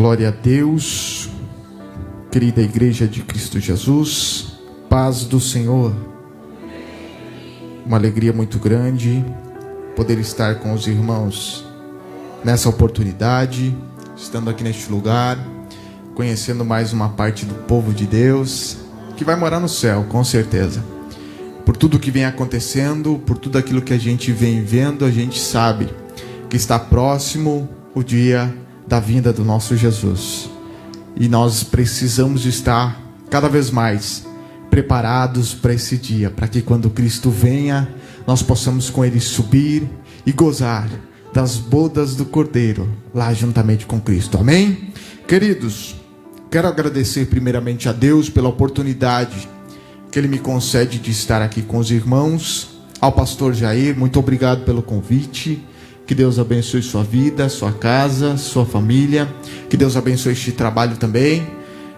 Glória a Deus, querida Igreja de Cristo Jesus, paz do Senhor. Uma alegria muito grande poder estar com os irmãos nessa oportunidade, estando aqui neste lugar, conhecendo mais uma parte do povo de Deus, que vai morar no céu, com certeza. Por tudo que vem acontecendo, por tudo aquilo que a gente vem vendo, a gente sabe que está próximo o dia da vinda do nosso Jesus. E nós precisamos estar cada vez mais preparados para esse dia, para que quando Cristo venha, nós possamos com Ele subir e gozar das bodas do Cordeiro, lá juntamente com Cristo. Amém? Queridos, quero agradecer primeiramente a Deus pela oportunidade que Ele me concede de estar aqui com os irmãos. Ao pastor Jair, muito obrigado pelo convite. Que Deus abençoe sua vida, sua casa, sua família. Que Deus abençoe este trabalho também.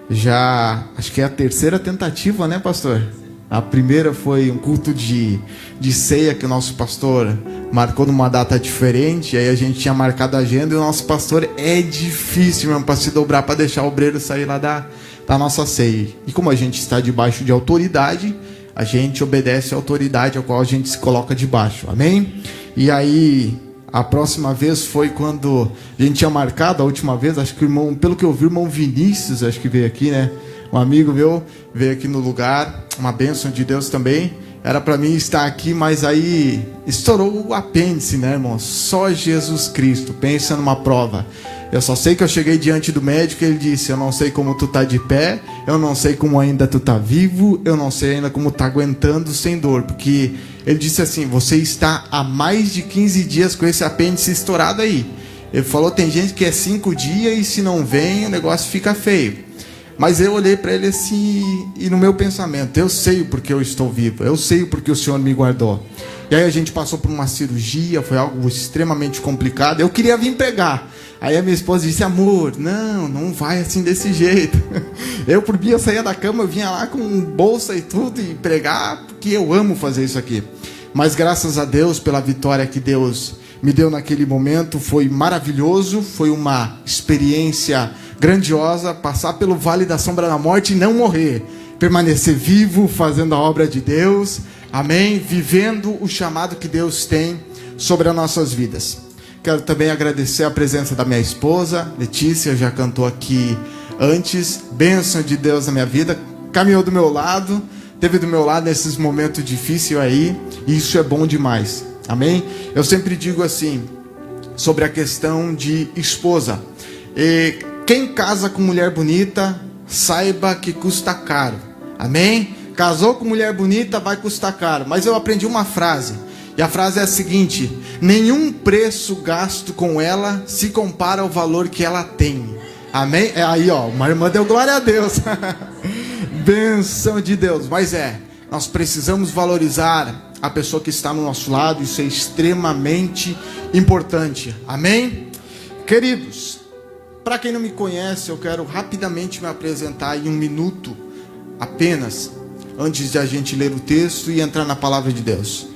Já, acho que é a terceira tentativa, né, pastor? A primeira foi um culto de ceia que o nosso pastor marcou numa data diferente. Aí a gente tinha marcado a agenda e o nosso pastor é difícil mesmo para se dobrar, para deixar o obreiro sair lá da nossa ceia. E como a gente está debaixo de autoridade, a gente obedece a autoridade a qual a gente se coloca debaixo. Amém? E aí, a próxima vez foi quando a gente tinha marcado, a última vez, acho que o irmão, pelo que eu vi, o irmão Vinícius, acho que veio aqui, né? Um amigo meu veio aqui no lugar, uma bênção de Deus também. Era para mim estar aqui, mas aí estourou o apêndice, né, irmão? Só Jesus Cristo, pensa numa prova. Eu só sei que eu cheguei diante do médico e ele disse: eu não sei como tu tá de pé, eu não sei como ainda tu tá vivo, eu não sei ainda como tá aguentando sem dor, porque ele disse assim: você está há mais de 15 dias com esse apêndice estourado aí. Ele falou: tem gente que é 5 dias e se não vem o negócio fica feio. Mas eu olhei para ele assim, e no meu pensamento, eu sei porque eu estou vivo, eu sei porque o Senhor me guardou. E aí a gente passou por uma cirurgia, foi algo extremamente complicado. Eu queria vir pregar. Aí a minha esposa disse: amor, não vai assim desse jeito. Eu por mim, eu saía da cama, eu vinha lá com bolsa e tudo e pregar, porque eu amo fazer isso aqui. Mas graças a Deus pela vitória que Deus me deu naquele momento, foi maravilhoso, foi uma experiência grandiosa, passar pelo vale da sombra da morte e não morrer, permanecer vivo, fazendo a obra de Deus, amém? Vivendo o chamado que Deus tem sobre as nossas vidas. Quero também agradecer a presença da minha esposa, Letícia, já cantou aqui antes, bênção de Deus na minha vida, caminhou do meu lado, esteve do meu lado nesses momentos difíceis aí, e isso é bom demais, amém? Eu sempre digo assim, sobre a questão de esposa, quem casa com mulher bonita, saiba que custa caro. Amém? Casou com mulher bonita, vai custar caro. Mas eu aprendi uma frase. E a frase é a seguinte: nenhum preço gasto com ela se compara ao valor que ela tem. Amém? É aí, ó, uma irmã deu glória a Deus. Benção de Deus. Mas nós precisamos valorizar a pessoa que está no nosso lado. Isso é extremamente importante. Amém? Queridos, para quem não me conhece, eu quero rapidamente me apresentar em 1 minuto apenas, antes de a gente ler o texto e entrar na palavra de Deus.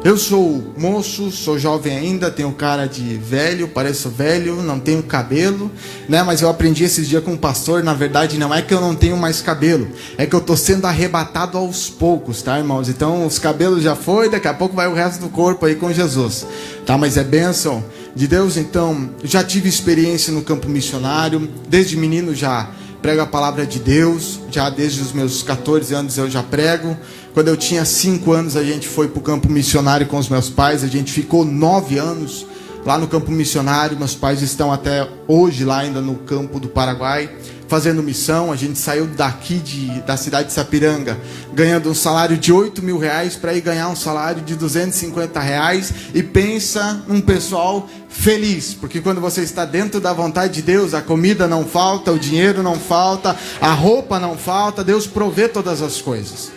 Eu sou moço, sou jovem ainda, tenho cara de velho, pareço velho, não tenho cabelo, né? Mas eu aprendi esses dias com um pastor, na verdade não é que eu não tenho mais cabelo, é que eu estou sendo arrebatado aos poucos, tá, irmãos? Então os cabelos já foi, daqui a pouco vai o resto do corpo aí com Jesus, tá? Mas é bênção de Deus. Então, já tive experiência no campo missionário, desde menino já prego a palavra de Deus, já desde os meus 14 anos eu já prego. Quando eu tinha 5 anos a gente foi para o campo missionário com os meus pais, a gente ficou 9 anos lá no campo missionário, meus pais estão até hoje lá ainda no campo do Paraguai, fazendo missão. A gente saiu daqui da cidade de Sapiranga, ganhando um salário de 8 mil reais para ir ganhar um salário de 250 reais. E pensa num pessoal feliz, porque quando você está dentro da vontade de Deus, a comida não falta, o dinheiro não falta, a roupa não falta, Deus provê todas as coisas.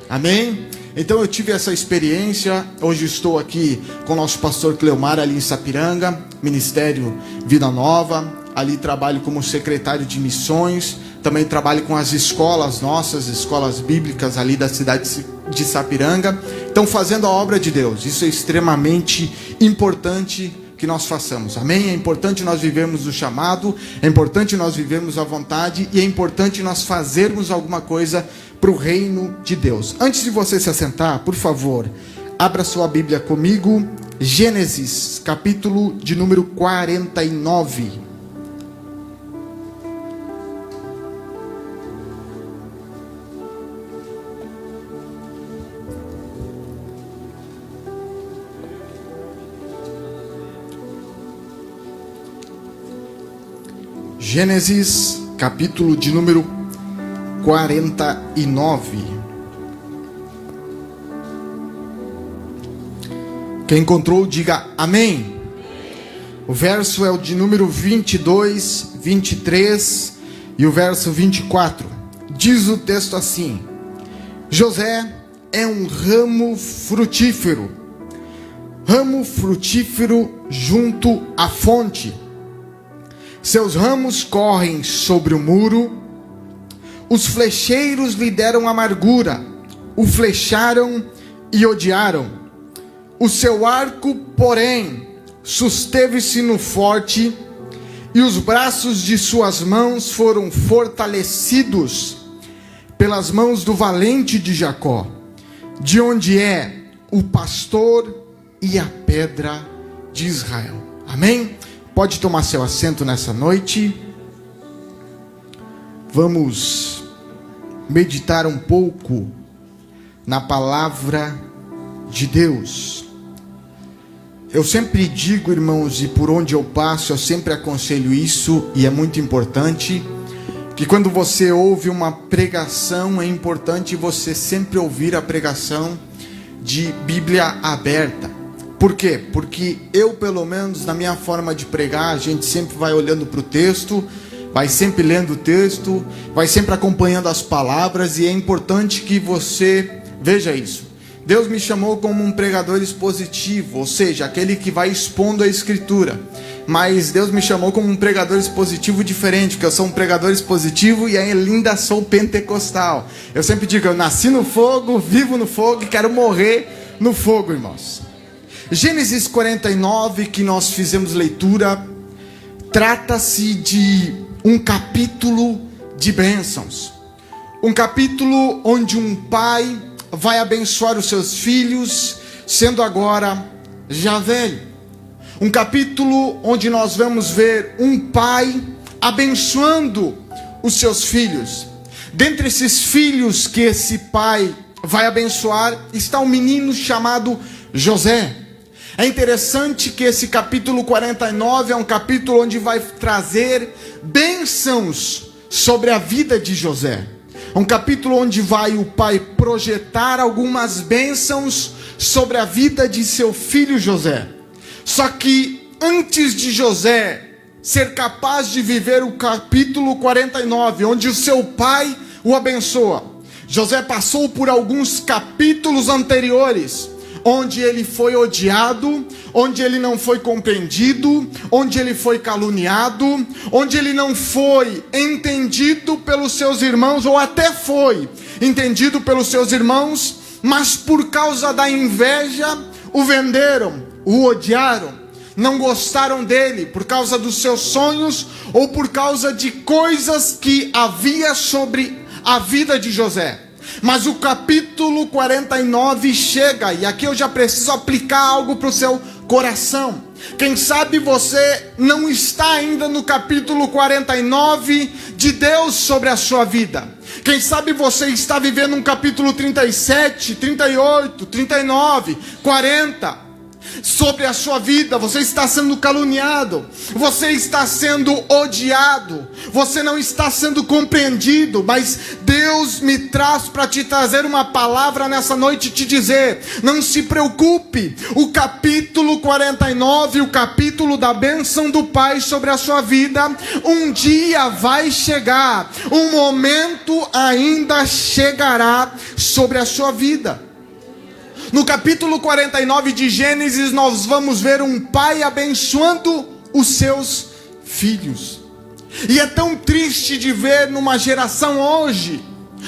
Amém? Então eu tive essa experiência. Hoje estou aqui com o nosso pastor Cleomar ali em Sapiranga, Ministério Vida Nova. Ali trabalho como secretário de missões. Também trabalho com as escolas nossas, escolas bíblicas ali da cidade de Sapiranga. Então fazendo a obra de Deus. Isso é extremamente importante que nós façamos. Amém? É importante nós vivermos o chamado, é importante nós vivermos a vontade e é importante nós fazermos alguma coisa para o reino de Deus. Antes de você se assentar, por favor, abra sua Bíblia comigo, Gênesis, capítulo de número 49. Gênesis, capítulo de número 49. Quem encontrou, diga amém. O verso é o de número 22, 23 e o verso 24. Diz o texto assim: José é um ramo frutífero junto à fonte. Seus ramos correm sobre o muro, os flecheiros lhe deram amargura, o flecharam e odiaram. O seu arco, porém, susteve-se no forte, e os braços de suas mãos foram fortalecidos pelas mãos do valente de Jacó, de onde é o pastor e a pedra de Israel. Amém? Pode tomar seu assento nessa noite. Vamos meditar um pouco na palavra de Deus. Eu sempre digo, irmãos, e por onde eu passo, eu sempre aconselho isso, e é muito importante, que quando você ouve uma pregação, é importante você sempre ouvir a pregação de Bíblia aberta. Por quê? Porque eu, pelo menos, na minha forma de pregar, a gente sempre vai olhando para o texto, vai sempre lendo o texto, vai sempre acompanhando as palavras, e é importante que você veja isso. Deus me chamou como um pregador expositivo, ou seja, aquele que vai expondo a Escritura. Mas Deus me chamou como um pregador expositivo diferente, porque eu sou um pregador expositivo e ainda sou pentecostal. Eu sempre digo, eu nasci no fogo, vivo no fogo e quero morrer no fogo, irmãos. Gênesis 49, que nós fizemos leitura, trata-se de um capítulo de bênçãos. Um capítulo onde um pai vai abençoar os seus filhos, sendo agora já velho. Um capítulo onde nós vamos ver um pai abençoando os seus filhos. Dentre esses filhos que esse pai vai abençoar, está um menino chamado José. É interessante que esse capítulo 49 é um capítulo onde vai trazer bênçãos sobre a vida de José. É um capítulo onde vai o pai projetar algumas bênçãos sobre a vida de seu filho José. Só que antes de José ser capaz de viver o capítulo 49, onde o seu pai o abençoa, José passou por alguns capítulos anteriores, onde ele foi odiado, onde ele não foi compreendido, onde ele foi caluniado, onde ele não foi entendido pelos seus irmãos, ou até foi entendido pelos seus irmãos, mas por causa da inveja, o venderam, o odiaram, não gostaram dele, por causa dos seus sonhos, ou por causa de coisas que havia sobre a vida de José. Mas o capítulo 49 chega, e aqui eu já preciso aplicar algo para o seu coração. Quem sabe você não está ainda no capítulo 49 de Deus sobre a sua vida. Quem sabe você está vivendo um capítulo 37, 38, 39, 40... sobre a sua vida. Você está sendo caluniado, você está sendo odiado, você não está sendo compreendido, mas Deus me traz para te trazer uma palavra nessa noite e te dizer: não se preocupe, o capítulo 49, o capítulo da bênção do Pai sobre a sua vida, um dia vai chegar, um momento ainda chegará sobre a sua vida. No capítulo 49 de Gênesis, nós vamos ver um pai abençoando os seus filhos. E é tão triste de ver numa geração hoje,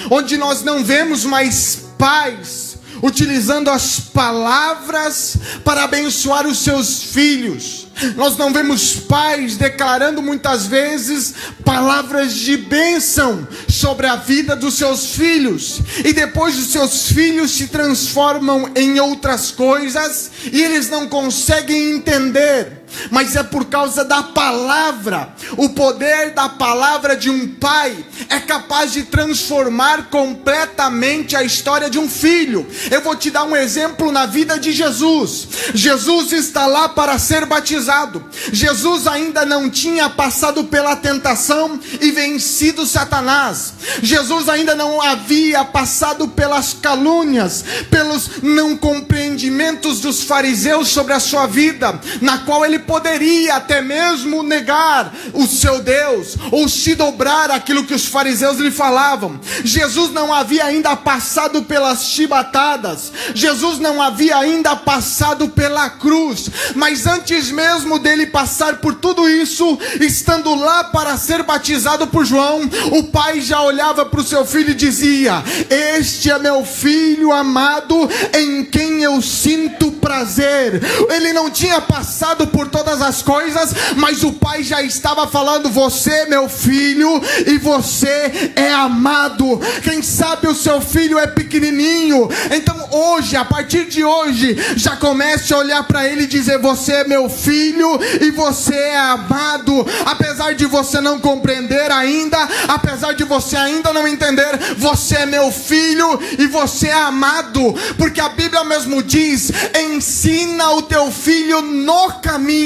onde nós não vemos mais pais utilizando as palavras para abençoar os seus filhos. Nós não vemos pais declarando muitas vezes palavras de bênção sobre a vida dos seus filhos, e depois os seus filhos se transformam em outras coisas e eles não conseguem entender. Mas é por causa da palavra. O poder da palavra de um pai é capaz de transformar completamente a história de um filho. Eu vou te dar um exemplo na vida de Jesus. Jesus está lá para ser batizado. Jesus ainda não tinha passado pela tentação e vencido Satanás. Jesus ainda não havia passado pelas calúnias, pelos não compreendimentos dos fariseus sobre a sua vida, na qual ele poderia até mesmo negar o seu Deus, ou se dobrar aquilo que os fariseus lhe falavam. Jesus não havia ainda passado pelas chibatadas, Jesus não havia ainda passado pela cruz, mas antes mesmo dele passar por tudo isso, estando lá para ser batizado por João, o pai já olhava para o seu filho e dizia: este é meu filho amado, em quem eu sinto prazer. Ele não tinha passado por todas as coisas, mas o pai já estava falando: você é meu filho e você é amado. Quem sabe o seu filho é pequenininho, então hoje, a partir de hoje, já comece a olhar para ele e dizer: você é meu filho e você é amado. Apesar de você não compreender ainda, apesar de você ainda não entender, você é meu filho e você é amado, porque a Bíblia mesmo diz: ensina o teu filho no caminho.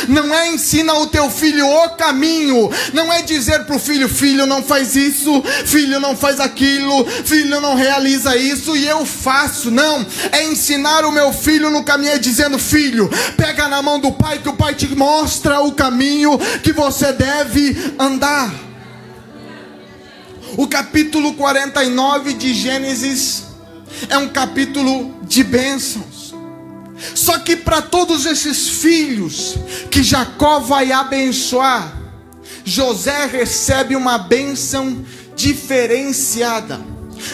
Não é ensina o teu filho o caminho, não é dizer para o filho: filho, não faz isso, filho, não faz aquilo, filho, não realiza isso e eu faço. Não, é ensinar o meu filho no caminho, é dizendo: filho, pega na mão do pai, que o pai te mostra o caminho que você deve andar. O capítulo 49 de Gênesis é um capítulo de bênçãos. Só que para todos esses filhos que Jacó vai abençoar, José recebe uma bênção diferenciada.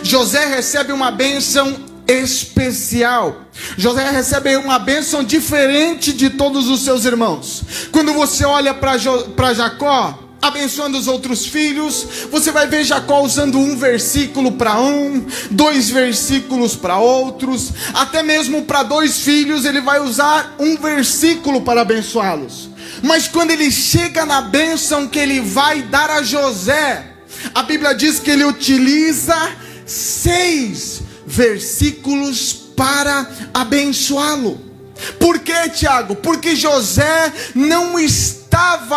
José recebe uma bênção especial. José recebe uma bênção diferente de todos os seus irmãos. Quando você olha para Jacó abençoando os outros filhos, você vai ver Jacó usando um versículo para um, 2 versículos para outros, até mesmo para 2 filhos ele vai usar um versículo para abençoá-los. Mas quando ele chega na bênção que ele vai dar a José, a Bíblia diz que ele utiliza 6 versículos para abençoá-lo. Por quê, Tiago? Porque José não estava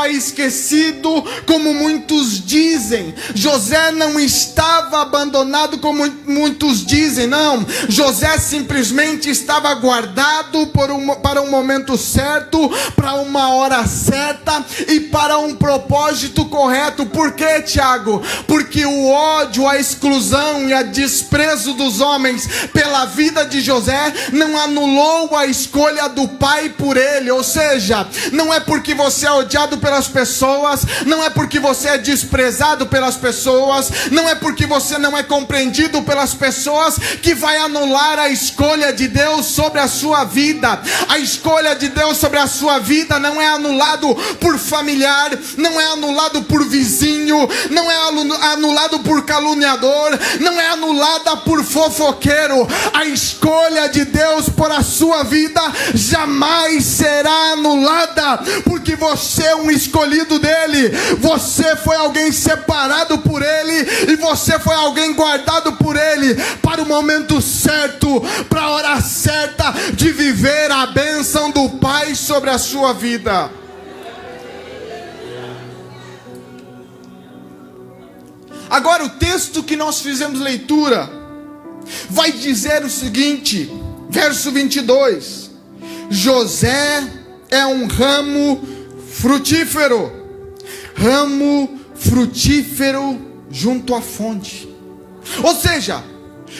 esquecido, como muitos dizem. José não estava abandonado, como muitos dizem. Não, José simplesmente estava guardado para um momento certo, para uma hora certa e para um propósito correto. Por quê, Tiago? Porque o ódio, a exclusão e a desprezo dos homens pela vida de José não anulou a escolha do pai por ele. Ou seja, não é porque você é odiado pelas pessoas, não é porque você é desprezado pelas pessoas, não é porque você não é compreendido pelas pessoas que vai anular a escolha de Deus sobre a sua vida. A escolha de Deus sobre a sua vida não é anulado por familiar, não é anulado por vizinho, não é anulado por caluniador, não é anulada por fofoqueiro. A escolha de Deus por a sua vida jamais será anulada, porque você é um escolhido dele, você foi alguém separado por ele, e você foi alguém guardado por ele, para o momento certo, para a hora certa de viver a bênção do Pai sobre a sua vida. Agora o texto que nós fizemos leitura vai dizer o seguinte, verso 22: José é um ramo frutífero junto à fonte. Ou seja,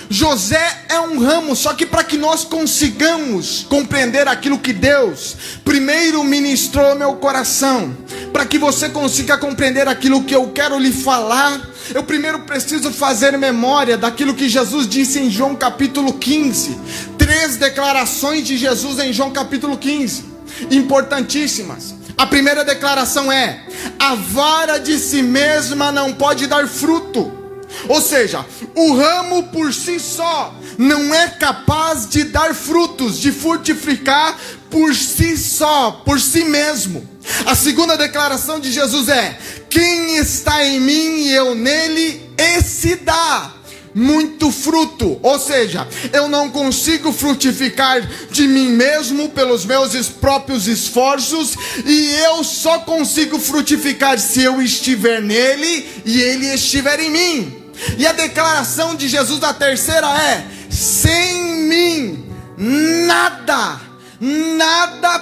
José é um ramo, só que para que nós consigamos compreender aquilo que Deus primeiro ministrou ao meu coração, para que você consiga compreender aquilo que eu quero lhe falar, eu primeiro preciso fazer memória daquilo que Jesus disse em João capítulo 15. 3 declarações de Jesus em João capítulo 15, importantíssimas. A primeira declaração é: a vara de si mesma não pode dar fruto. Ou seja, o ramo por si só não é capaz de dar frutos, de frutificar por si só, por si mesmo. A segunda declaração de Jesus é: quem está em mim e eu nele, esse dá muito fruto. Ou seja, eu não consigo frutificar de mim mesmo pelos meus próprios esforços, e eu só consigo frutificar se eu estiver nele e ele estiver em mim. E a declaração de Jesus, a terceira, é: sem mim nada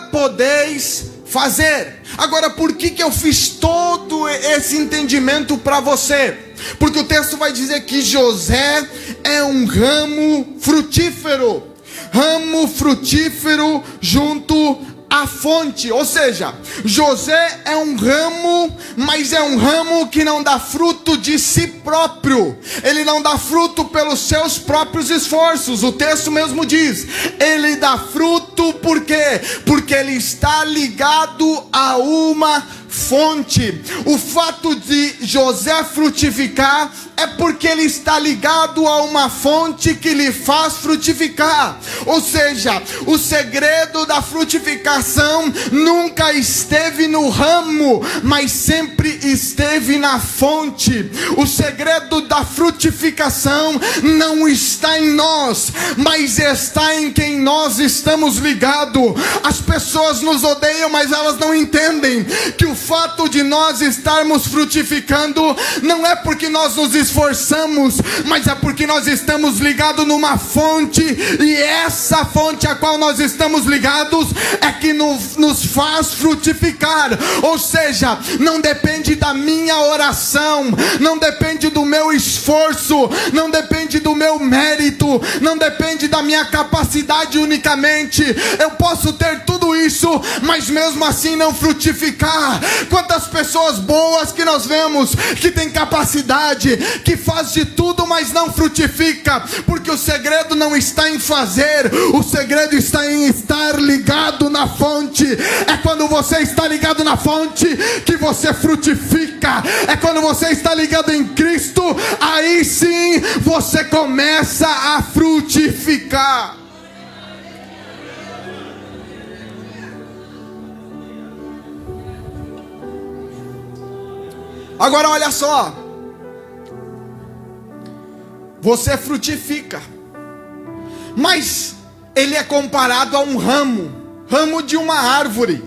podeis fazer. Agora, por que eu fiz todo esse entendimento para você? Porque o texto vai dizer que José é um ramo frutífero junto à fonte. Ou seja, José é um ramo, mas é um ramo que não dá fruto de si próprio. Ele não dá fruto pelos seus próprios esforços. O texto mesmo diz: ele dá fruto por quê? Porque ele está ligado a uma fonte. O fato de José frutificar é porque ele está ligado a uma fonte que lhe faz frutificar. Ou seja, o segredo da frutificação nunca esteve no ramo, mas sempre esteve na fonte. O segredo da frutificação não está em nós, mas está em quem nós estamos ligados. As pessoas nos odeiam, mas elas não entendem que o fato de nós estarmos frutificando não é porque nós nos esforçamos, mas é porque nós estamos ligados numa fonte, e essa fonte a qual nós estamos ligados é que nos faz frutificar. Ou seja, não depende da minha oração, não depende do meu esforço, não depende do meu mérito, não depende da minha capacidade unicamente. Eu posso ter tudo isso, mas mesmo assim não frutificar. Quantas pessoas boas que nós vemos, que tem capacidade, que faz de tudo, mas não frutifica, porque o segredo não está em fazer, o segredo está em estar ligado na fonte. É quando você está ligado na fonte que você frutifica. É quando você está ligado em Cristo, aí sim você começa a frutificar. Agora olha só, você frutifica, mas ele é comparado a um ramo de uma árvore.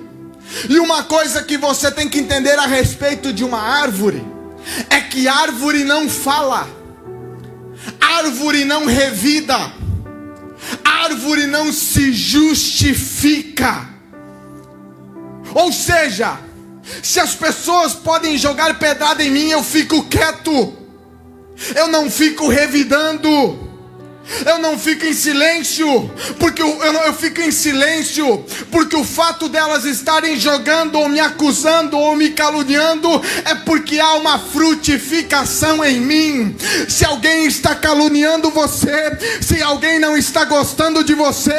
E uma coisa que você tem que entender a respeito de uma árvore é que árvore não fala, árvore não revida, árvore não se justifica. Ou seja, se as pessoas podem jogar pedrada em mim, eu fico quieto, eu não fico revidando, eu não fico em silêncio, porque eu fico em silêncio, porque o fato delas estarem jogando, ou me acusando, ou me caluniando, é porque há uma frutificação em mim. Se alguém está caluniando você, se alguém não está gostando de você,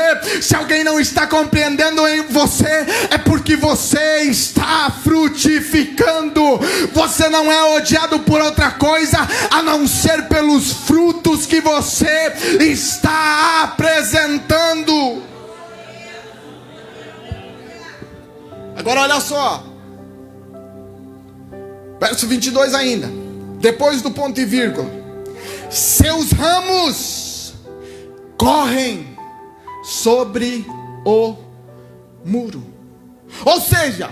se alguém não está compreendendo em você, é porque você está frutificando. Você não é odiado por outra coisa, a não ser pelos frutos que você está apresentando. Agora olha só, verso 22 ainda, depois do ponto e vírgula: seus ramos correm sobre o muro. Ou seja,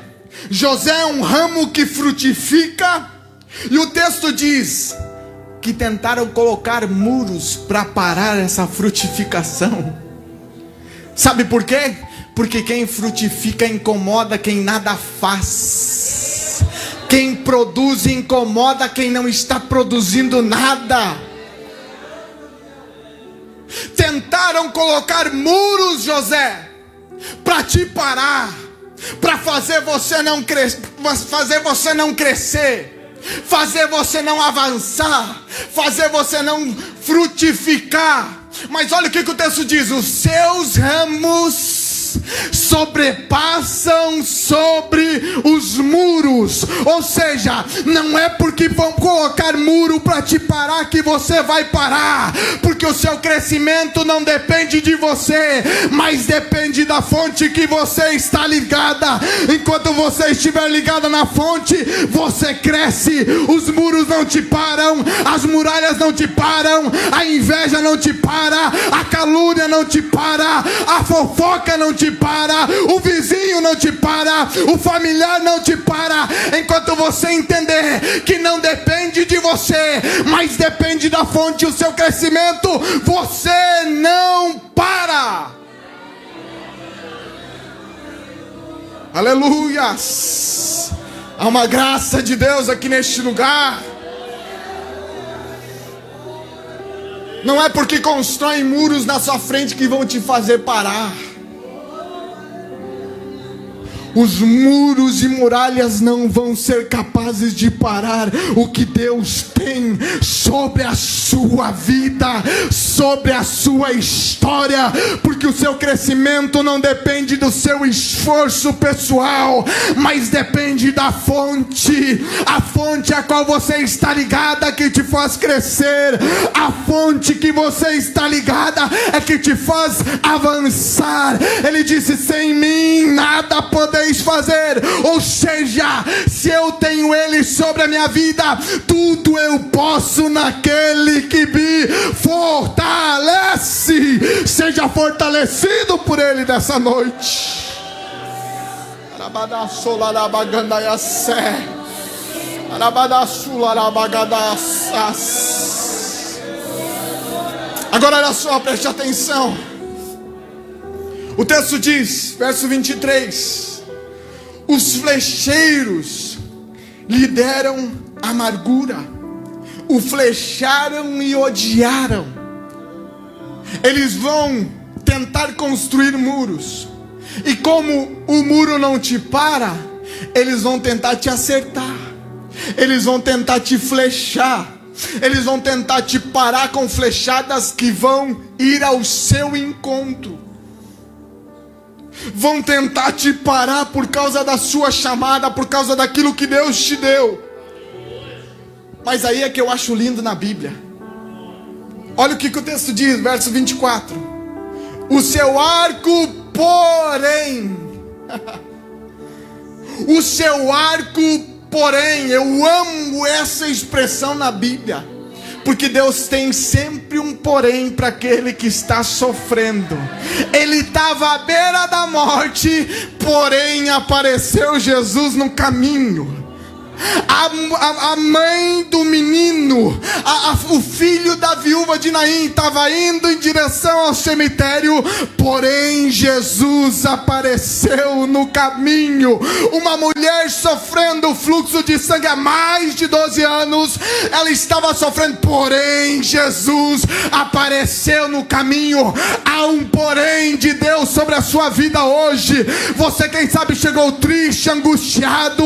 José é um ramo que frutifica, e o texto diz que tentaram colocar muros para parar essa frutificação. Sabe por quê? Porque quem frutifica incomoda quem nada faz. Quem produz incomoda quem não está produzindo nada. Tentaram colocar muros, José, para te parar. para fazer você não crescer, fazer você não avançar, fazer você não frutificar. Mas olha o que o texto diz: os seus ramos sobrepassam sobre os muros. Ou seja, não é porque vão colocar muro para te parar que você vai parar, porque o seu crescimento não depende de você, mas depende da fonte que você está ligada. Enquanto você estiver ligada na fonte, você cresce. Os muros não te param, as muralhas não te param, a inveja não te para, a calúnia não te para, a fofoca não te para, o vizinho não te para, o familiar não te para. Enquanto você entender que não depende de você, mas depende da fonte, o seu crescimento, você não para. Aleluias! Há uma graça de Deus aqui neste lugar. Não é porque constroem muros na sua frente que vão te fazer parar. Os muros e muralhas não vão ser capazes de parar o que Deus tem sobre a sua vida, sobre a sua história, porque o seu crescimento não depende do seu esforço pessoal, mas depende da fonte, a fonte a qual você está ligada que te faz crescer, a fonte que você está ligada é que te faz avançar. Ele disse: sem mim nada podeis fazer. Ou seja, se eu tenho Ele sobre a minha vida, tudo eu posso naquele que me fortalece. Seja fortalecido por Ele nessa noite. Agora olha só, preste atenção. O texto diz, verso 23: os flecheiros lhe deram amargura, o flecharam e odiaram. Eles vão tentar construir muros, e como o muro não te para, eles vão tentar te acertar, eles vão tentar te flechar, eles vão tentar te parar com flechadas que vão ir ao seu encontro. Vão tentar te parar por causa da sua chamada, por causa daquilo que Deus te deu. Mas aí é que eu acho lindo na Bíblia. Olha o que o texto diz, verso 24: o seu arco, porém, o seu arco, porém, eu amo essa expressão na Bíblia, porque Deus tem sempre um porém para aquele que está sofrendo. Ele estava à beira da morte, porém apareceu Jesus no caminho. A mãe do menino, o filho da viúva de Naim, estava indo em direção ao cemitério, porém Jesus apareceu no caminho. Uma mulher sofrendo fluxo de sangue há mais de 12 anos, ela estava sofrendo, porém Jesus apareceu no caminho. Há um porém de Deus sobre a sua vida hoje. Você, quem sabe, chegou triste, angustiado,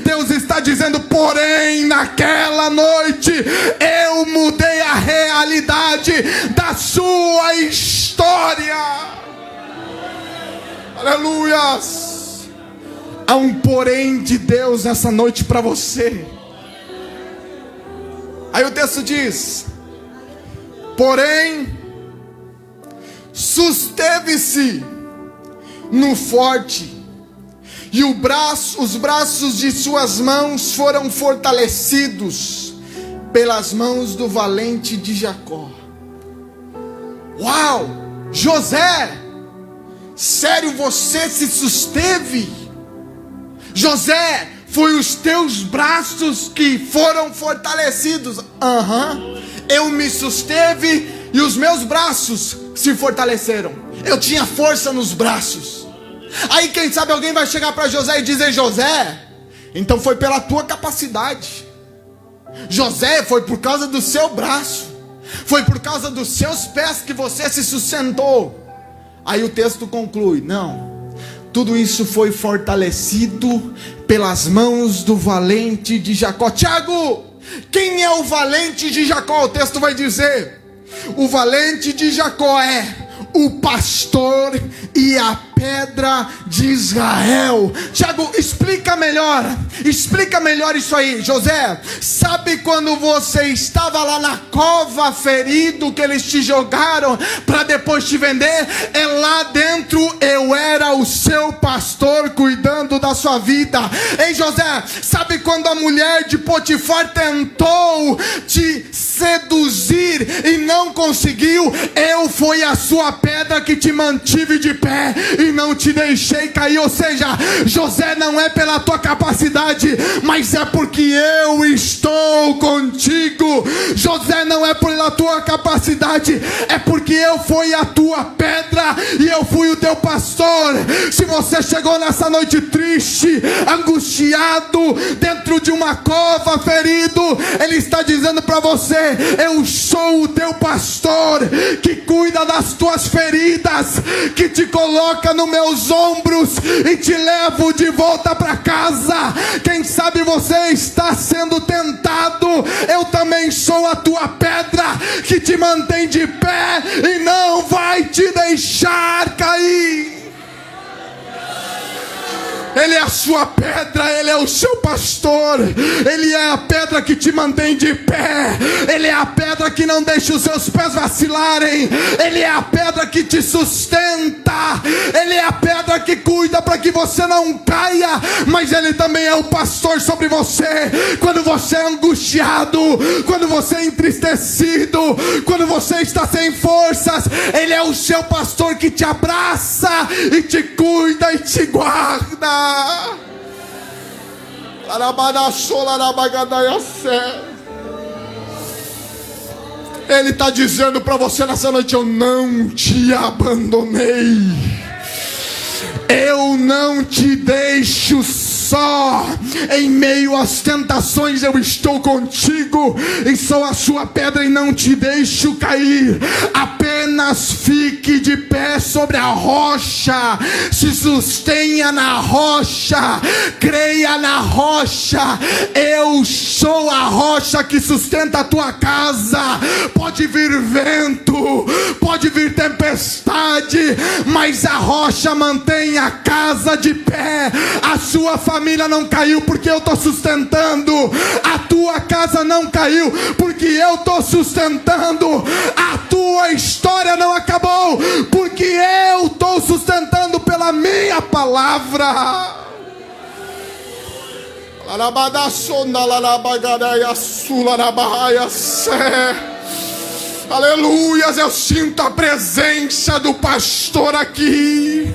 Deus está dizendo: porém, naquela noite eu mudei a realidade da sua história. Aleluias! Há um porém de Deus nessa noite para você. Aí o texto diz: porém, susteve-se no forte, e os braços de suas mãos foram fortalecidos pelas mãos do valente de Jacó. Uau! José, sério, você se susteve? José, foi os teus braços que foram fortalecidos? Eu me susteve e os meus braços se fortaleceram. Eu tinha força nos braços. Aí quem sabe alguém vai chegar para José e dizer: José, então foi pela tua capacidade. José, foi por causa do seu braço, foi por causa dos seus pés que você se sustentou. Aí o texto conclui: não, tudo isso foi fortalecido pelas mãos do valente de Jacó. Tiago, quem é o valente de Jacó? O texto vai dizer: o valente de Jacó é o pastor e a pedra de Israel. Tiago, explica melhor isso aí. José, sabe quando você estava lá na cova ferido, que eles te jogaram para depois te vender? É lá dentro eu era o seu pastor, cuidando da sua vida. Ei José, sabe quando a mulher de Potifar tentou te seduzir e não conseguiu? Eu fui a sua pedra que te mantive de pé e não te deixei cair. Ou seja, José, não é pela tua capacidade, mas é porque eu estou contigo. José, não é pela tua capacidade, é porque eu fui a tua pedra e eu fui o teu pastor. Se você chegou nessa noite triste, angustiado, dentro de uma cova, ferido, Ele está dizendo para você: eu sou o teu pastor, que cuida das tuas feridas, que te coloca nos meus ombros e te levo de volta para casa. Quem sabe você está sendo tentado, eu também sou a tua pedra, que te mantém de pé e não vai te deixar cair. Ele é a sua pedra, Ele é o seu pastor, Ele é a pedra que te mantém de pé, Ele é a pedra que não deixa os seus pés vacilarem, Ele é a pedra que te sustenta, Ele é a pedra que cuida para que você não caia, mas Ele também é o pastor sobre você. Quando você é angustiado, quando você é entristecido, quando você está sem forças, Ele é o seu pastor que te abraça e te cuida e te guarda. Ele está dizendo para você nessa noite: eu não te abandonei, eu não te deixo só. Em meio às tentações eu estou contigo, e sou a sua pedra e não te deixo cair. Apenas fique de pé sobre a rocha, se sustenha na rocha, creia na rocha. Eu sou a rocha que sustenta a tua casa. Pode vir vento, pode vir tempestade, mas a rocha mantém a casa de pé. A sua família não caiu porque eu estou sustentando. A tua casa não caiu porque eu estou sustentando. A tua história não acabou porque eu estou sustentando pela minha palavra. Aleluias, eu sinto a presença do pastor aqui.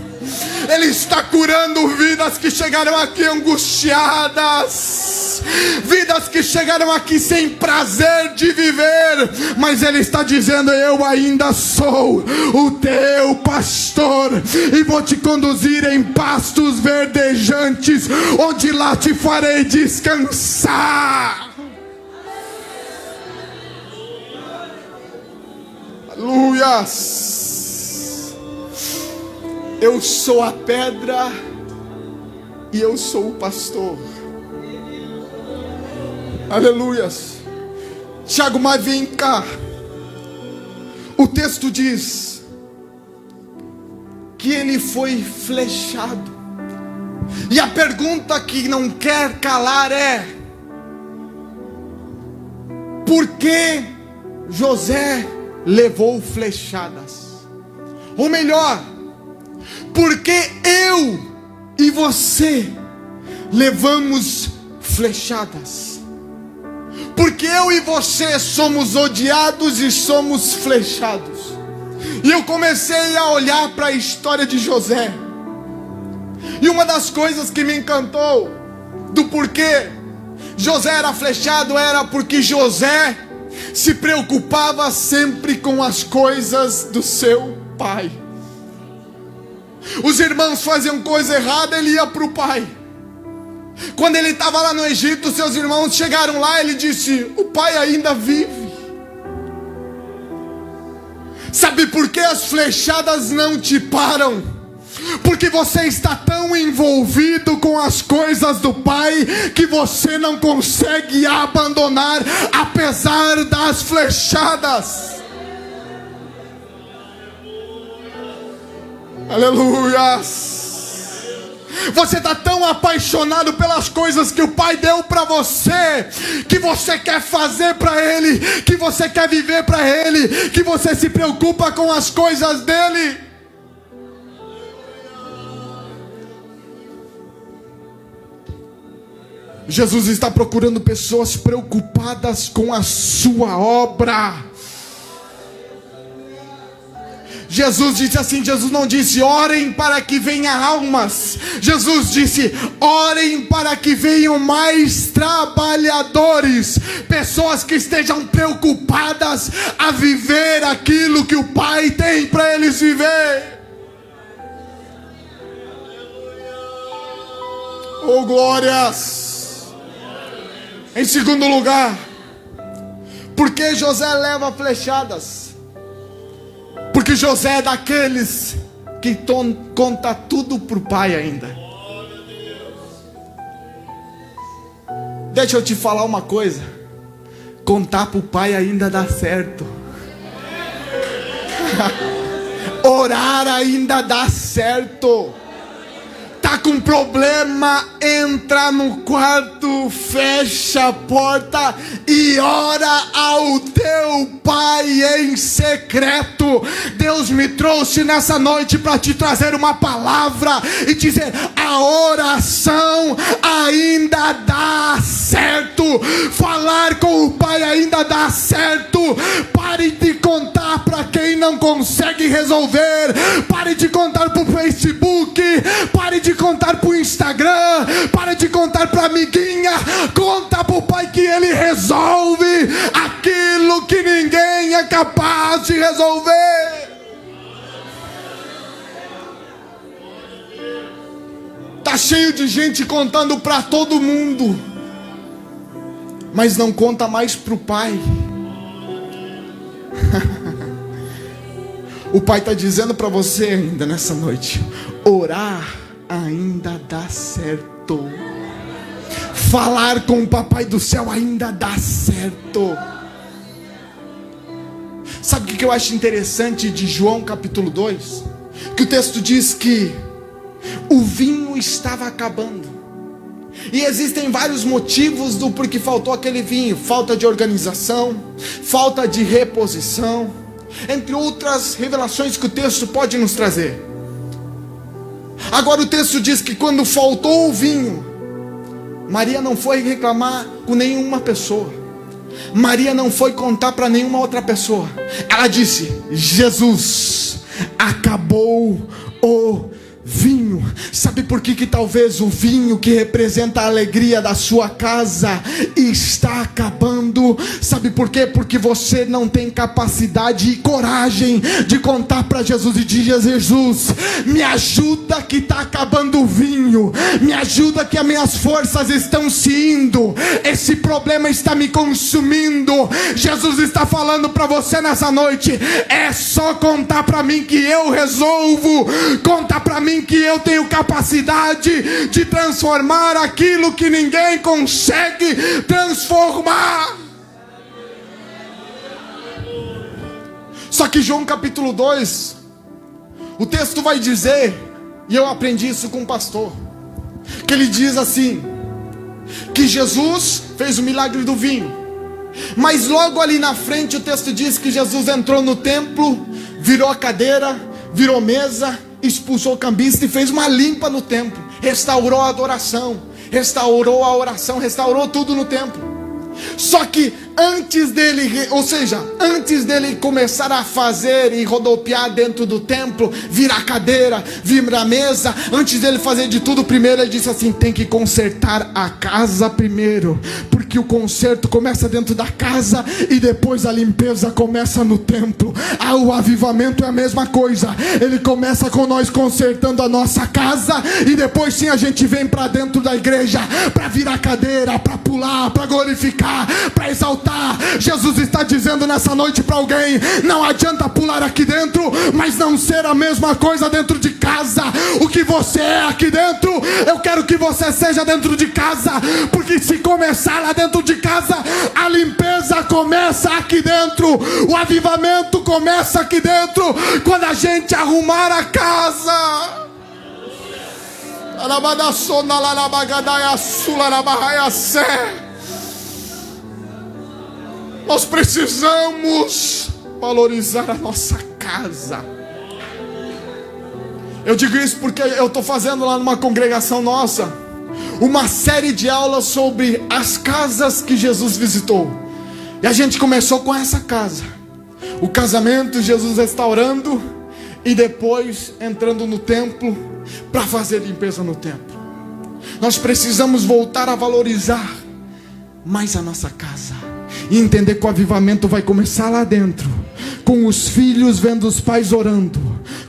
Ele está curando vidas que chegaram aqui angustiadas, vidas que chegaram aqui sem prazer de viver, mas Ele está dizendo: eu ainda sou o teu pastor e vou te conduzir em pastos verdejantes, onde lá te farei descansar. Aleluias. Eu sou a pedra e eu sou o pastor. Aleluias. Tiago, mas vem cá. O texto diz que ele foi flechado. E a pergunta que não quer calar é: por que José levou flechadas? Ou melhor, porque eu e você levamos flechadas? Porque eu e você somos odiados e somos flechados. E eu comecei a olhar para a história de José, e uma das coisas que me encantou do porquê José era flechado era porque José se preocupava sempre com as coisas do seu pai. Os irmãos faziam coisa errada, ele ia para o pai. Quando ele estava lá no Egito, seus irmãos chegaram lá, ele disse: o pai ainda vive. Sabe por que as flechadas não te param? Porque você está tão envolvido com as coisas do Pai que você não consegue abandonar, apesar das flechadas. Aleluias. Você está tão apaixonado pelas coisas que o Pai deu para você, que você quer fazer para Ele, que você quer viver para Ele, que você se preocupa com as coisas dEle. Jesus está procurando pessoas preocupadas com a sua obra. Jesus disse assim, Jesus não disse orem para que venham almas. Jesus disse orem para que venham mais trabalhadores, pessoas que estejam preocupadas a viver aquilo que o Pai tem para eles viver. Oh glórias! Em segundo lugar, por que José leva flechadas? Porque José é daqueles que conta tudo para o pai ainda. Deixa eu te falar uma coisa. Contar para o pai ainda dá certo. Orar ainda dá certo. Tá com problema, entra no quarto, fecha a porta e ora ao teu Pai em secreto. Deus me trouxe nessa noite para te trazer uma palavra e dizer: a oração ainda dá certo. Falar com o Pai ainda dá certo. Pare de contar para quem não consegue resolver. Pare de contar para o Facebook. Pare de contar para o Instagram. Pare de contar para a amiguinha. Conta para o Pai que Ele resolve aquilo que ninguém é capaz de resolver. Tá cheio de gente contando para todo mundo, mas não conta mais para o Pai. O Pai está dizendo para você ainda nessa noite: orar ainda dá certo. Falar com o Papai do Céu ainda dá certo. Sabe o que eu acho interessante de João capítulo 2? Que o texto diz que o vinho estava acabando. E existem vários motivos do porquê faltou aquele vinho. Falta de organização, falta de reposição, entre outras revelações que o texto pode nos trazer. Agora o texto diz que quando faltou o vinho, Maria não foi reclamar com nenhuma pessoa. Maria não foi contar para nenhuma outra pessoa. Ela disse: Jesus, acabou o vinho. Sabe por que talvez o vinho que representa a alegria da sua casa está acabando? Sabe por quê? Porque você não tem capacidade e coragem de contar para Jesus e dizer: Jesus, me ajuda que está acabando o vinho, me ajuda que as minhas forças estão se indo, esse problema está me consumindo. Jesus está falando para você nessa noite: é só contar para mim que eu resolvo. Conta para mim que eu tenho capacidade de transformar aquilo que ninguém consegue transformar. Só que João capítulo 2, o texto vai dizer, e eu aprendi isso com um pastor, que ele diz assim, que Jesus fez o milagre do vinho, mas logo ali na frente o texto diz que Jesus entrou no templo, virou a cadeira, virou mesa, expulsou o cambista e fez uma limpa no templo. Restaurou a adoração, restaurou a oração, restaurou tudo no templo. Só que antes dele, ou seja, antes dele começar a fazer e rodopiar dentro do templo, virar cadeira, virar mesa, antes dele fazer de tudo, primeiro ele disse assim: tem que consertar a casa primeiro, porque o conserto começa dentro da casa e depois a limpeza começa no templo. O avivamento é a mesma coisa. Ele começa com nós consertando a nossa casa e depois sim a gente vem para dentro da igreja para virar cadeira, para pular, para glorificar, para exaltar, Jesus está dizendo nessa noite para alguém: não adianta pular aqui dentro, mas não ser a mesma coisa dentro de casa. O que você é aqui dentro, eu quero que você seja dentro de casa, porque se começar lá dentro de casa, a limpeza começa aqui dentro, o avivamento começa aqui dentro, quando a gente arrumar a casa. Nós precisamos valorizar a nossa casa. Eu digo isso porque eu estou fazendo lá numa congregação nossa uma série de aulas sobre as casas que Jesus visitou. E a gente começou com essa casa, o casamento, Jesus restaurando, e depois entrando no templo para fazer limpeza no templo. Nós precisamos voltar a valorizar mais a nossa casa e entender que o avivamento vai começar lá dentro, com os filhos vendo os pais orando,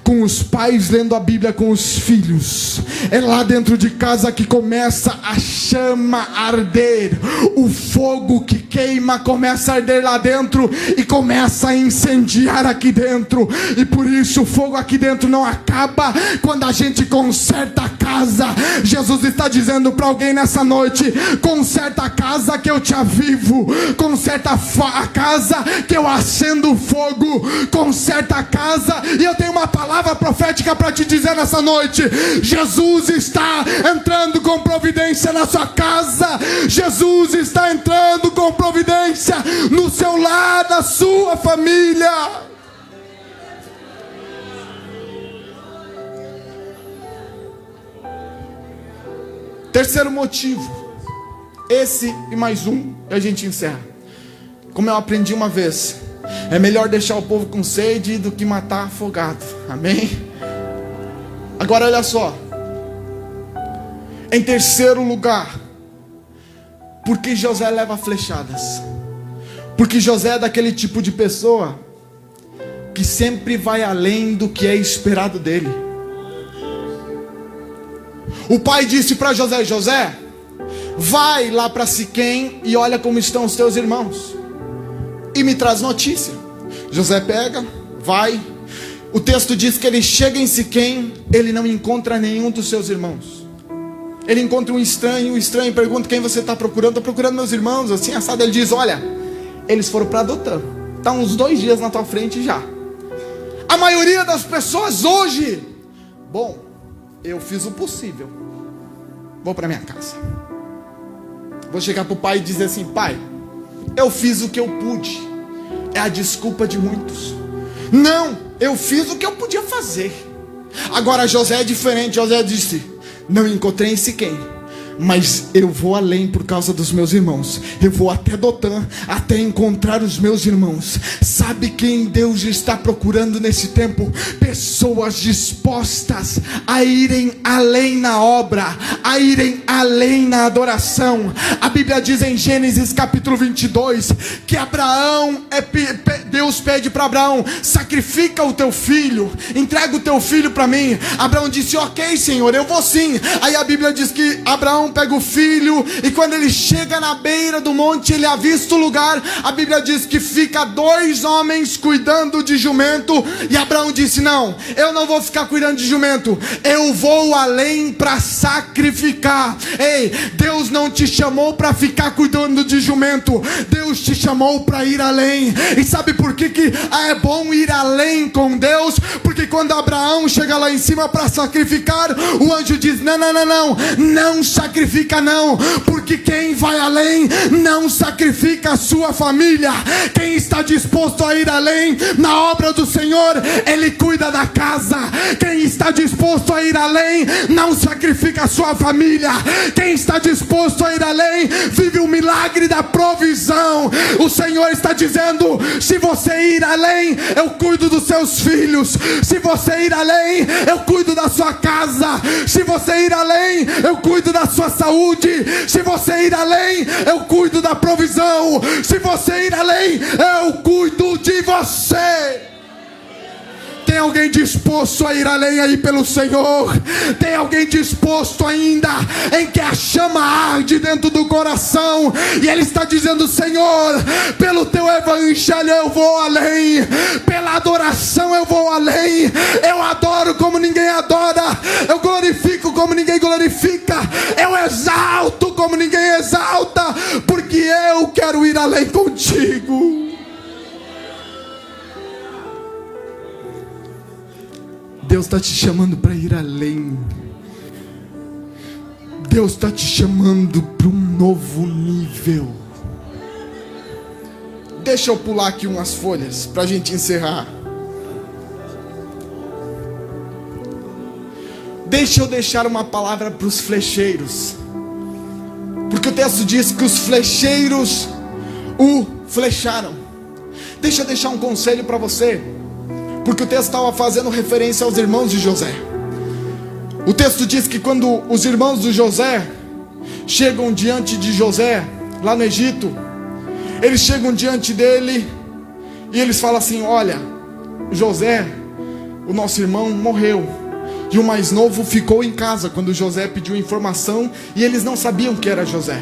com os pais lendo a Bíblia com os filhos. É lá dentro de casa que começa a chama a arder, o fogo que queima começa a arder lá dentro e começa a incendiar aqui dentro. E por isso o fogo aqui dentro não acaba quando a gente conserta a casa. Jesus está dizendo para alguém nessa noite: conserta a casa que eu te avivo, conserta a casa que eu acendo o fogo, conserta a casa. E eu tenho uma palavra profética para te dizer nessa noite: Jesus está entrando com providência na sua casa. Jesus está entrando com providência no seu lar, na sua família. Terceiro motivo, esse e mais um, e a gente encerra. Como eu aprendi uma vez, é melhor deixar o povo com sede do que matar afogado. Amém? Agora olha só. Em terceiro lugar, porque José leva flechadas? Porque José é daquele tipo de pessoa que sempre vai além do que é esperado dele. O pai disse para José: José, vai lá para Siquém e olha como estão os teus irmãos e me traz notícia. José pega, vai. O texto diz que ele chega em Siquém, ele não encontra nenhum dos seus irmãos. Ele encontra um estranho, o estranho pergunta: quem você está procurando? Estou procurando meus irmãos, assim assado. Ele diz: olha, eles foram para Dotã, está uns 2 dias na tua frente já. A maioria das pessoas hoje: bom, eu fiz o possível, vou para minha casa. Vou chegar para o pai e dizer assim: pai, eu fiz o que eu pude. É a desculpa de muitos. Não, eu fiz o que eu podia fazer. Agora José é diferente. José disse: não encontrei em Siquém, mas eu vou além por causa dos meus irmãos. Eu vou até Dotã, até encontrar os meus irmãos. Sabe quem Deus está procurando nesse tempo? Pessoas dispostas a irem além na obra, a irem além na adoração. A Bíblia diz em Gênesis capítulo 22 que Deus pede para Abraão: sacrifica o teu filho, entrega o teu filho para mim. Abraão disse: ok, Senhor, eu vou sim. Aí a Bíblia diz que Abraão pega o filho, e quando ele chega na beira do monte, ele avista o lugar. A Bíblia diz que fica 2 homens cuidando de jumento, e Abraão disse: não, eu não vou ficar cuidando de jumento, eu vou além para sacrificar. Ei, Deus não te chamou para ficar cuidando de jumento, Deus te chamou para ir além. E sabe por que é bom ir além com Deus? Porque quando Abraão chega lá em cima para sacrificar, o anjo diz: não sacrifica não, porque quem vai além não sacrifica a sua família. Quem está disposto a ir além na obra do Senhor, ele cuida da casa. Quem está disposto a ir além não sacrifica a sua família. Quem está disposto a ir além vive o milagre da provisão. O Senhor está dizendo: se você ir além, eu cuido dos seus filhos. Se você ir além, eu cuido da sua casa. Se você ir além, eu cuido da sua saúde. Se você ir além, eu cuido da provisão. Se você ir além, eu cuido de você. Tem alguém disposto a ir além aí pelo Senhor? Tem alguém disposto ainda em que a chama arde dentro do coração e ele está dizendo: Senhor, pelo teu evangelho eu vou além, pela adoração eu vou além, eu adoro como ninguém adora, eu glorifico como ninguém glorifica, eu exalto como ninguém exalta, porque eu quero ir além contigo. Deus está te chamando para ir além. Deus está te chamando para um novo nível. Deixa eu pular aqui umas folhas para a gente encerrar. Deixa eu deixar uma palavra para os flecheiros, porque o texto diz que os flecheiros o flecharam. Deixa eu deixar um conselho para você, porque o texto estava fazendo referência aos irmãos de José. O texto diz que quando os irmãos de José chegam diante de José, lá no Egito, eles chegam diante dele e eles falam assim: olha, José, o nosso irmão, morreu, e o mais novo ficou em casa quando José pediu informação, e eles não sabiam que era José.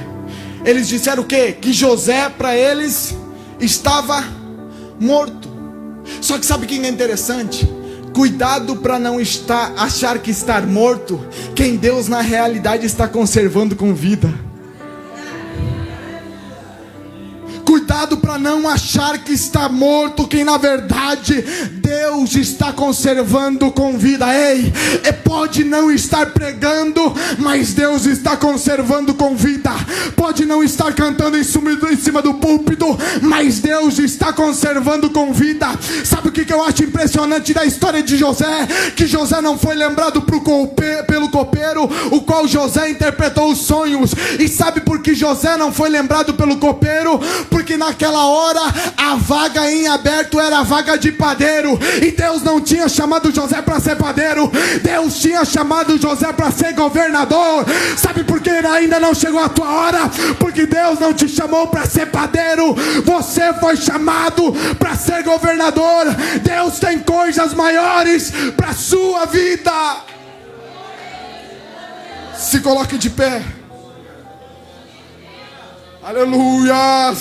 Eles disseram o quê? Que José para eles estava morto. Só que sabe o que é interessante? Cuidado para não achar que estar morto, quem Deus na realidade está conservando com vida. Cuidado para não achar que está morto, quem na verdade Deus está conservando com vida. Ei, pode não estar pregando, mas Deus está conservando com vida. Pode não estar cantando em cima do púlpito, mas Deus está conservando com vida. Sabe o que eu acho impressionante da história de José? Que José não foi lembrado pelo copeiro, o qual José interpretou os sonhos. E sabe por que José não foi lembrado pelo copeiro? Porque naquela hora a vaga em aberto era a vaga de padeiro, e Deus não tinha chamado José para ser padeiro, Deus tinha chamado José para ser governador. Sabe por que ainda não chegou a tua hora? Porque Deus não te chamou para ser padeiro, você foi chamado para ser governador. Deus tem coisas maiores para a sua vida. Se coloque de pé. Aleluia.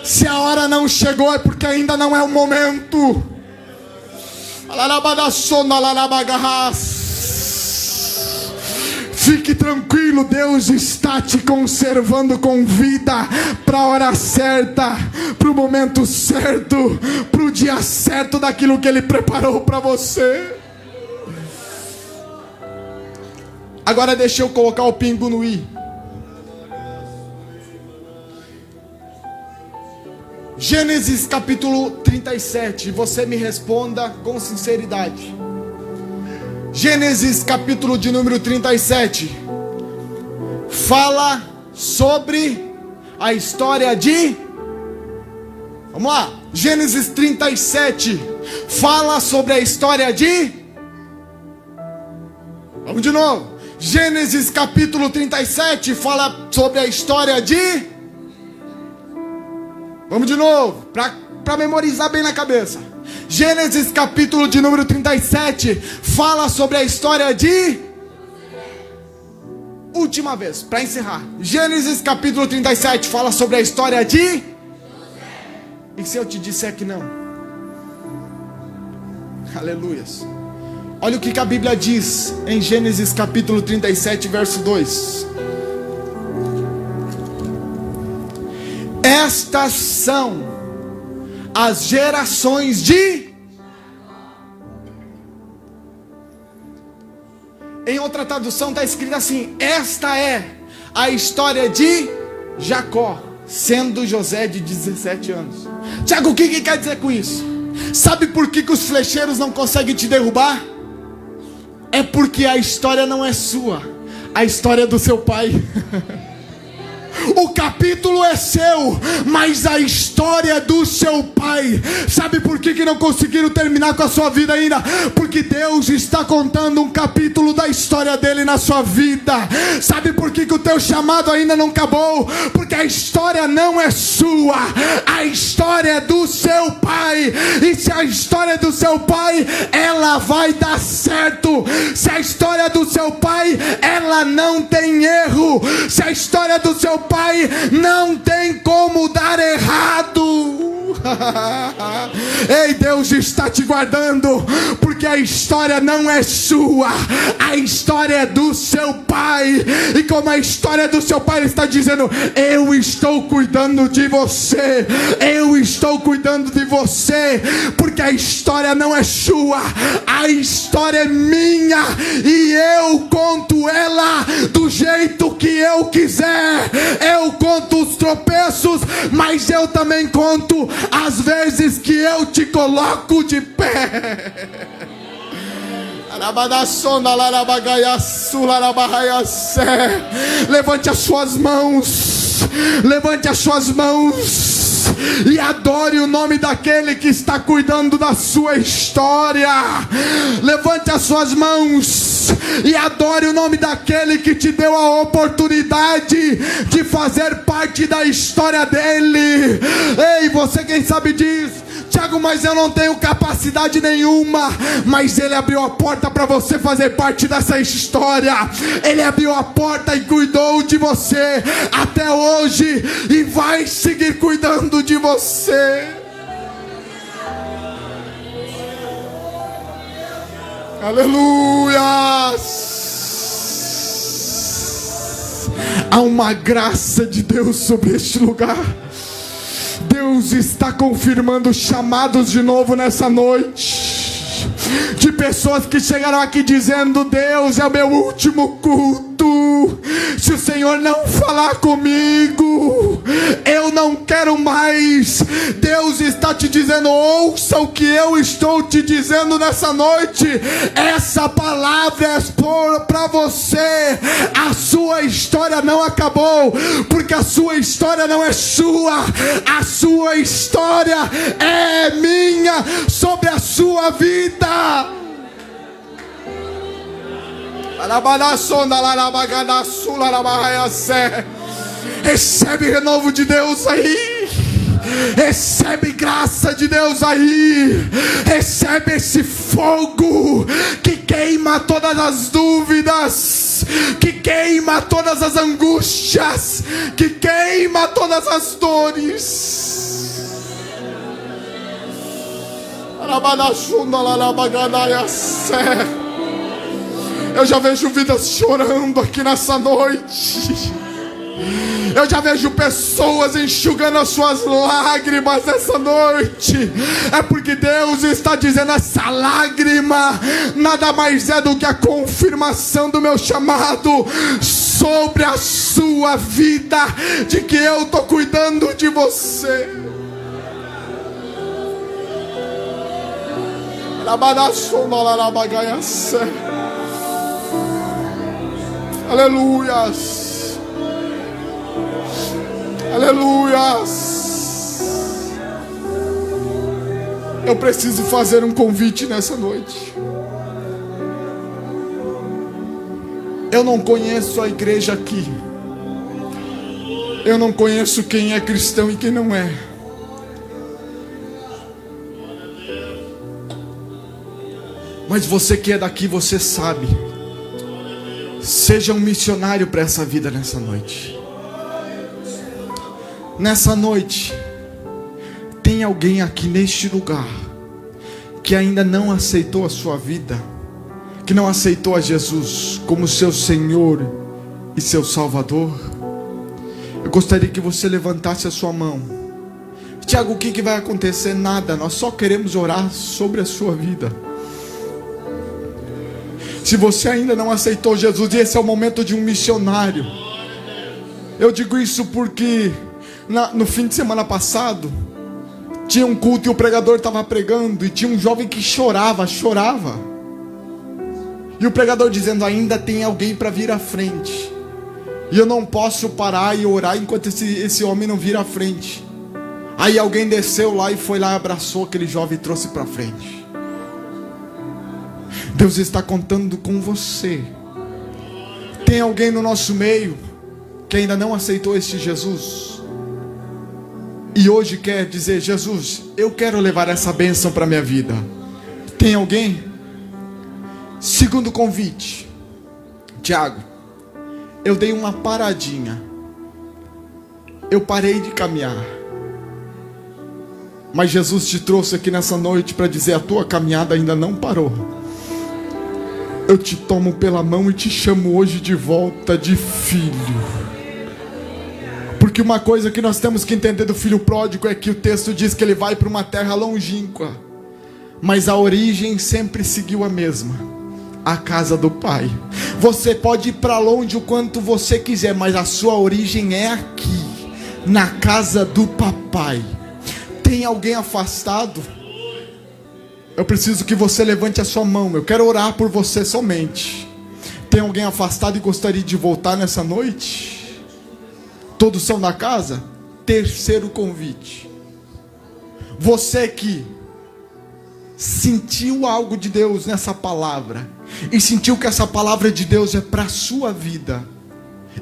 Se a hora não chegou é porque ainda não é o momento. Fique tranquilo, Deus está te conservando com vida para a hora certa, para o momento certo, para o dia certo daquilo que Ele preparou para você. Agora deixa eu colocar o pingo no i. Gênesis capítulo 37, você me responda com sinceridade. Gênesis capítulo de número 37 fala sobre a história de... Vamos lá, Gênesis 37 fala sobre a história de... Vamos de novo. Gênesis capítulo 37 fala sobre a história de... Vamos de novo, para memorizar bem na cabeça. Gênesis capítulo de número 37 fala sobre a história de... Última vez, para encerrar. Gênesis capítulo 37 fala sobre a história de... E se eu te disser que não? Aleluias. Olha o que a Bíblia diz em Gênesis capítulo 37, verso 2. Estas são as gerações de... Em outra tradução está escrito assim: esta é a história de Jacó, sendo José de 17 anos. Tiago, o que quer dizer com isso? Sabe por que os flecheiros não conseguem te derrubar? É porque a história não é sua, a história é do seu pai. O capítulo é seu, mas a história é do seu pai. Sabe por que não conseguiram terminar com a sua vida ainda? Porque Deus está contando um capítulo da história dele na sua vida. Sabe por que o teu chamado ainda não acabou? Porque a história não é sua, a história é do seu pai. E se a história é do seu pai, ela vai dar certo. Se a história é do seu pai, ela não tem erro. Se a história é do seu pai, não tem como dar errado. Ei, Deus está te guardando, porque a história não é sua, a história é do seu pai. E como a história é do seu pai, ele está dizendo: eu estou cuidando de você, eu estou cuidando de você, porque a história não é sua, a história é minha, e eu conto ela do jeito que eu quiser. Eu conto os tropeços, mas eu também conto as vezes que eu te coloco de pé. Levante as suas mãos, levante as suas mãos e adore o nome daquele que está cuidando da sua história. Levante as suas mãos e adore o nome daquele que te deu a oportunidade de fazer parte da história dele. Ei, você quem sabe diz: Tiago, mas eu não tenho capacidade nenhuma. Mas ele abriu a porta para você fazer parte dessa história. Ele abriu a porta e cuidou de você até hoje, e vai seguir cuidando de você. Aleluia! Há uma graça de Deus sobre este lugar. Deus está confirmando chamados de novo nessa noite, de pessoas que chegaram aqui dizendo: Deus, é o meu último culto. Se o Senhor não falar comigo, eu não quero mais. Deus está te dizendo: ouça o que eu estou te dizendo nessa noite. Essa palavra é para você. A sua história não acabou, porque a sua história não é sua, a sua história é minha sobre a sua vida. Recebe renovo de Deus aí. Recebe graça de Deus aí. Recebe esse fogo que queima todas as dúvidas, que queima todas as angústias, que queima todas as dores. Eu já vejo vidas chorando aqui nessa noite. Eu já vejo pessoas enxugando as suas lágrimas nessa noite. É porque Deus está dizendo: essa lágrima nada mais é do que a confirmação do meu chamado sobre a sua vida, de que eu estou cuidando de você. Aleluias. Aleluias. Eu preciso fazer um convite nessa noite. Eu não conheço a igreja aqui. Eu não conheço quem é cristão e quem não é. Mas você que é daqui, você sabe. Seja um missionário para essa vida nessa noite. Nessa noite, tem alguém aqui neste lugar que ainda não aceitou a sua vida, que não aceitou a Jesus como seu Senhor e seu Salvador? Eu gostaria que você levantasse a sua mão. Tiago, o que vai acontecer? Nada, nós só queremos orar sobre a sua vida. Se você ainda não aceitou Jesus, esse é o momento de um missionário. Eu digo isso porque no fim de semana passado tinha um culto e o pregador estava pregando, e tinha um jovem que chorava. E o pregador dizendo: ainda tem alguém para vir à frente. E eu não posso parar e orar enquanto esse homem não vir à frente. Aí alguém desceu lá e foi lá e abraçou aquele jovem e trouxe para frente. Deus está contando com você. Tem alguém no nosso meio que ainda não aceitou este Jesus e hoje quer dizer: Jesus, eu quero levar essa bênção para a minha vida. Tem alguém? Segundo convite, Tiago, eu dei uma paradinha. Eu parei de caminhar. Mas Jesus te trouxe aqui nessa noite para dizer: a tua caminhada ainda não parou. Eu te tomo pela mão e te chamo hoje de volta de filho. Porque uma coisa que nós temos que entender do filho pródigo é que o texto diz que ele vai para uma terra longínqua, mas a origem sempre seguiu a mesma: a casa do pai. Você pode ir para longe o quanto você quiser, mas a sua origem é aqui, na casa do papai. Tem alguém afastado? Eu preciso que você levante a sua mão. Eu quero orar por você somente. Tem alguém afastado e gostaria de voltar nessa noite? Todos são da casa? Terceiro convite. Você que sentiu algo de Deus nessa palavra e sentiu que essa palavra de Deus é para a sua vida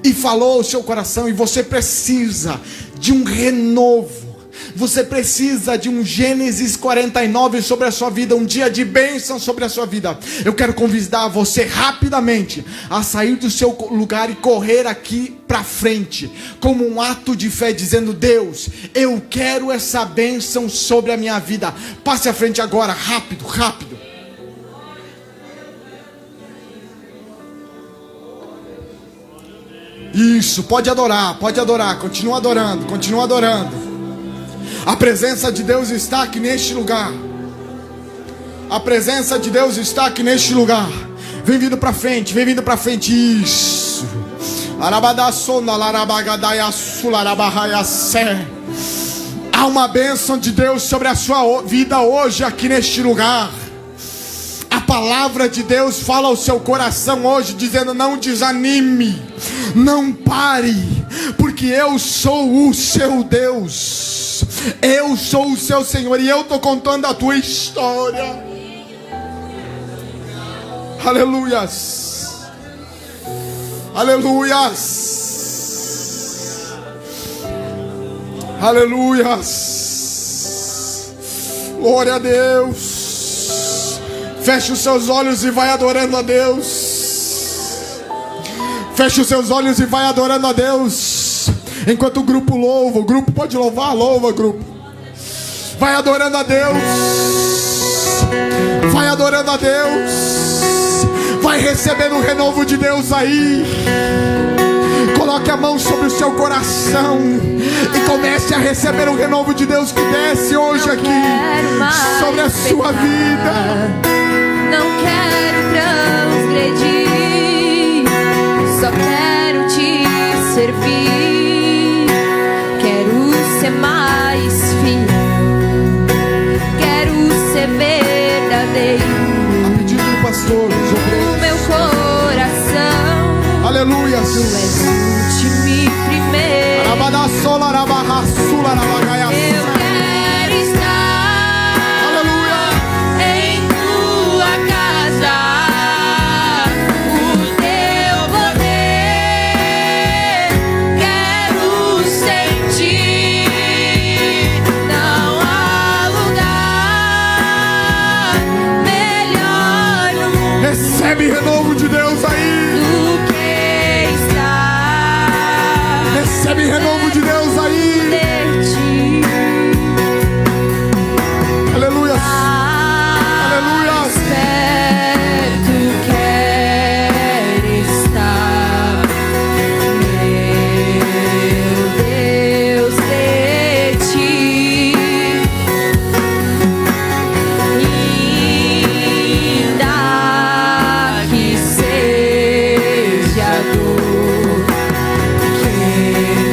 e falou ao seu coração, e você precisa de um renovo. Você precisa de um Gênesis 49 sobre a sua vida, um dia de bênção sobre a sua vida. Eu quero convidar você rapidamente a sair do seu lugar e correr aqui para frente, como um ato de fé, dizendo: Deus, eu quero essa bênção sobre a minha vida. Passe à frente agora, rápido, rápido. Isso, pode adorar, continua adorando, continua adorando. A presença de Deus está aqui neste lugar. A presença de Deus está aqui neste lugar. Vem vindo para frente, vem vindo para frente. Isso. Há uma bênção de Deus sobre a sua vida hoje aqui neste lugar. A palavra de Deus fala ao seu coração hoje, dizendo: não desanime, não pare, porque eu sou o seu Deus, eu sou o seu Senhor, e eu estou contando a tua história. Aleluias, aleluias, aleluias, glória a Deus. Feche os seus olhos e vai adorando a Deus. Feche os seus olhos e vai adorando a Deus. Enquanto o grupo louva, o grupo pode louvar, louva, grupo. Vai adorando a Deus. Vai adorando a Deus. Vai recebendo o renovo de Deus aí. Coloque a mão sobre o seu coração e comece a receber o renovo de Deus que desce hoje aqui sobre a sua vida. Não quero transgredir, só quero te servir. Quero ser mais fiel, quero ser verdadeiro. A pedido do pastor, o meu coração, aleluia, tu és último e primeiro. Eu quero estar, aleluia, em tua casa. O teu poder quero sentir. Não há lugar melhor no mundo. recebe renovo de Deus aí. Do que estar, Recebe renovo de Deus aí. Aleluia. Aleluia. Perto quero estar, meu Deus, de ti. Ainda que seja dor, que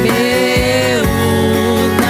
meu mundo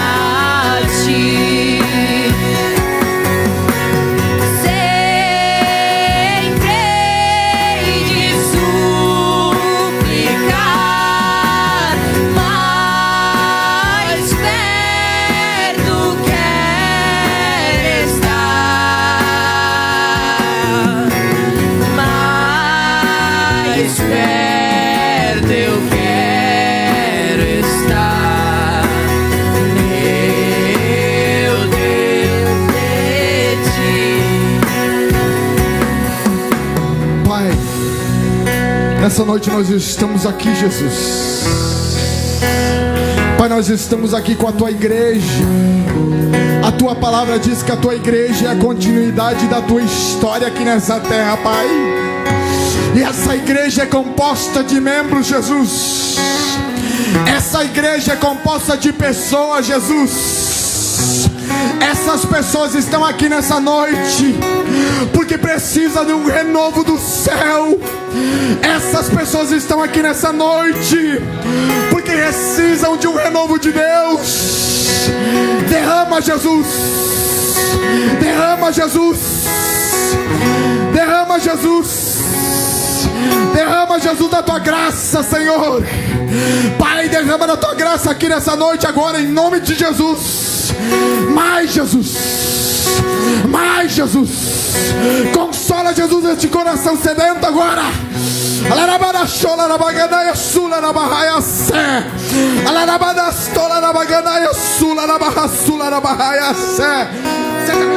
Nessa noite nós estamos aqui, Jesus. Pai, nós estamos aqui com a tua igreja. A tua palavra diz que a tua igreja é a continuidade da tua história aqui nessa terra, Pai. E essa igreja é composta de membros, Jesus. Essa igreja é composta de pessoas, Jesus. Essas pessoas estão aqui nessa noite porque precisam de um renovo do céu. Essas pessoas estão aqui nessa noite porque precisam de um renovo de Deus. Derrama, Jesus. Derrama, Jesus. Derrama, Jesus. Derrama, Jesus, da tua graça, Senhor. Pai, derrama da tua graça aqui nessa noite agora, em nome de Jesus. Mais, Jesus. Mais, Jesus. Consola, Jesus, este coração sedento agora. Seja